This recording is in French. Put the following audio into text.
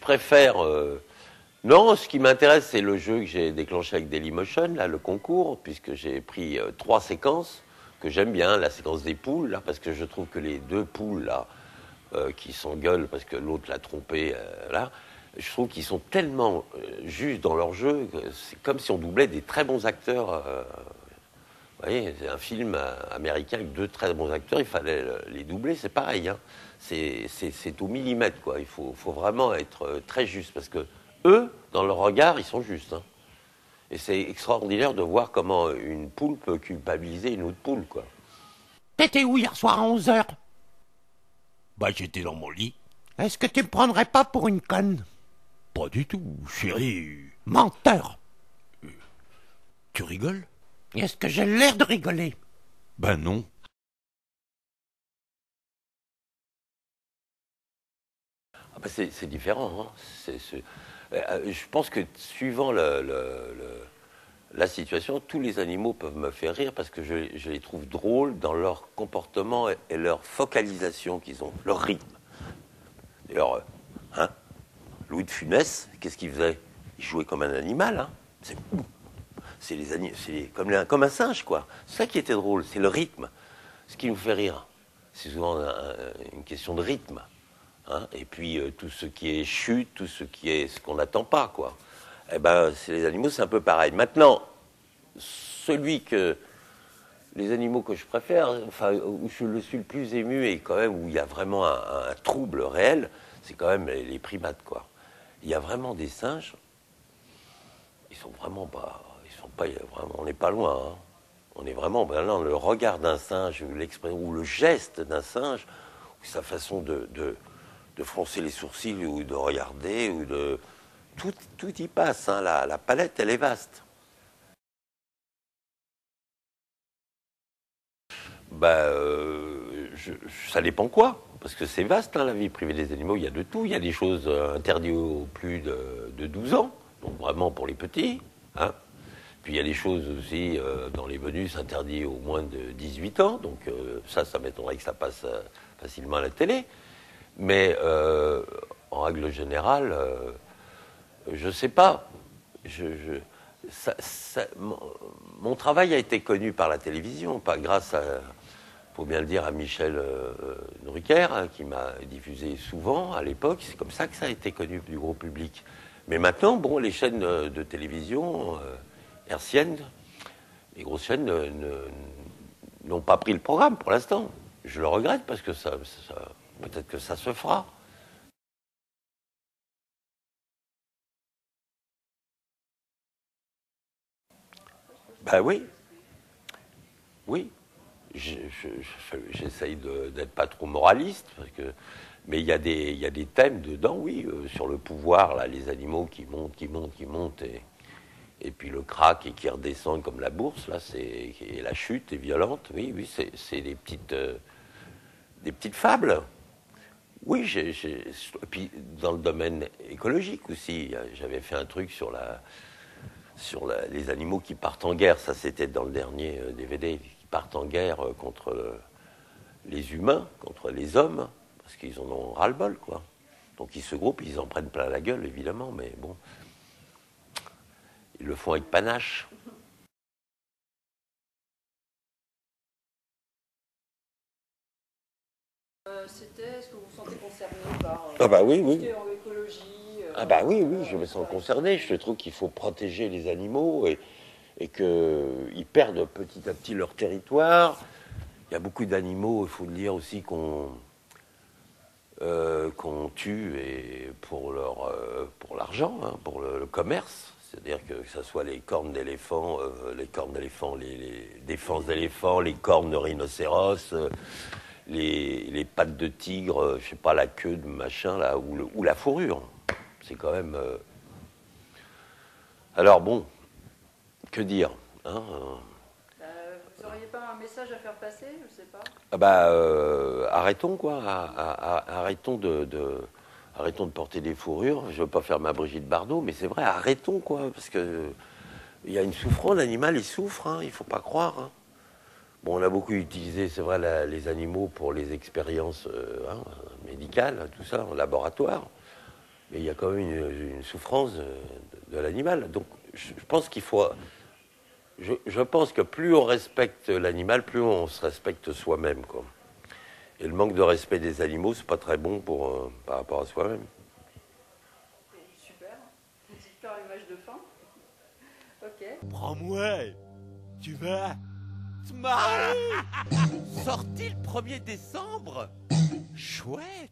préfère... Non, ce qui m'intéresse, c'est le jeu que j'ai déclenché avec Dailymotion, là, le concours, puisque j'ai pris 3 séquences que j'aime bien, la séquence des poules, là, parce que je trouve que les 2 poules, là, qui s'engueulent parce que l'autre l'a trompé, là, je trouve qu'ils sont tellement justes dans leur jeu, que c'est comme si on doublait des très bons acteurs. Vous voyez, c'est un film américain avec 2 très bons acteurs, il fallait les doubler, c'est pareil, hein. C'est au millimètre, quoi. Il faut vraiment être très juste, parce que eux, dans leur regard, ils sont justes, hein. Et c'est extraordinaire de voir comment une poule peut culpabiliser une autre poule, quoi. T'étais où hier soir à 11h? Bah, j'étais dans mon lit. Est-ce que tu me prendrais pas pour une conne? Pas du tout, chérie. Menteur! Tu rigoles? Est-ce que j'ai l'air de rigoler? Ben non. Ah bah c'est différent, hein. Je pense que suivant la situation, tous les animaux peuvent me faire rire parce que je les trouve drôles dans leur comportement et leur focalisation qu'ils ont, leur rythme. D'ailleurs, hein, Louis de Funès, qu'est-ce qu'il faisait? Il jouait comme un animal, hein. C'est comme un singe, quoi. C'est ça qui était drôle, c'est le rythme. Ce qui nous fait rire, c'est souvent une question de rythme. Hein, et puis tout ce qui est chute, tout ce qui est ce qu'on n'attend pas, quoi. Eh ben, les animaux, c'est un peu pareil. Maintenant, les animaux que je préfère, enfin où je le suis le plus ému et quand même où il y a vraiment un trouble réel, c'est quand même les primates, quoi. Il y a vraiment des singes, ils sont pas vraiment, on n'est pas loin, hein. On est vraiment dans le regard d'un singe, l'expression ou le geste d'un singe, ou sa façon de froncer les sourcils ou de regarder, ou de... Tout y passe, hein. La palette, elle est vaste. Ça dépend quoi. Parce que c'est vaste, hein, la vie privée des animaux. Il y a de tout. Il y a des choses interdites aux plus de 12 ans, donc vraiment pour les petits. Hein. Puis il y a des choses aussi dans les bonus interdits aux moins de 18 ans. Donc ça m'étonnerait que ça passe facilement à la télé. Mais en règle générale, je ne sais pas. Mon travail a été connu par la télévision, pas grâce à, faut bien le dire, à Michel Drucker, hein, qui m'a diffusé souvent à l'époque. C'est comme ça que ça a été connu du gros public. Mais maintenant, bon, les chaînes de télévision hertziennes, les grosses chaînes n'ont pas pris le programme pour l'instant. Je le regrette parce que peut-être que ça se fera. Ben oui. Oui. J'essaye d'être pas trop moraliste, mais il y a des thèmes dedans, oui, sur le pouvoir, là, les animaux qui montent, et puis le crack et qui redescendent comme la bourse, là, et la chute est violente, oui, c'est des petites fables. Oui, et puis dans le domaine écologique aussi, j'avais fait un truc sur les animaux qui partent en guerre, ça c'était dans le dernier DVD, qui partent en guerre contre les humains, contre les hommes, parce qu'ils en ont ras-le-bol, quoi. Donc ils se groupent, ils en prennent plein la gueule, évidemment, mais bon, ils le font avec panache. Est-ce que vous vous sentez concerné par Ah bah oui, tout oui. ce qui est en écologie Ah bah oui, je me sens concerné. Je trouve qu'il faut protéger les animaux et qu'ils perdent petit à petit leur territoire. Il y a beaucoup d'animaux, il faut le dire aussi, qu'on tue pour l'argent, hein, pour le commerce. C'est-à-dire que ça soit les cornes d'éléphant, les défenses d'éléphant, les cornes de rhinocéros, les pattes de tigre, je sais pas, la queue de machin, là, ou la fourrure. C'est quand même... Alors bon, que dire, hein, vous n'auriez pas un message à faire passer, je ne sais pas. Ah bah, arrêtons, quoi. Arrêtons arrêtons de porter des fourrures. Je veux pas faire ma Brigitte Bardot, mais c'est vrai, arrêtons, quoi. Parce que il y a une souffrance, l'animal, il souffre, hein, il faut pas croire. Hein. Bon, on a beaucoup utilisé, c'est vrai, les animaux pour les expériences hein, médicales, tout ça, en laboratoire. Mais il y a quand même une souffrance de l'animal. Donc je pense qu'il faut... Je pense que plus on respecte l'animal, plus on se respecte soi-même, quoi. Et le manque de respect des animaux, c'est pas très bon par rapport à soi-même. Super. Une super image de fin. Ok. Prends-moi. Tu vas te marrer. Sorti le 1er décembre. Chouette.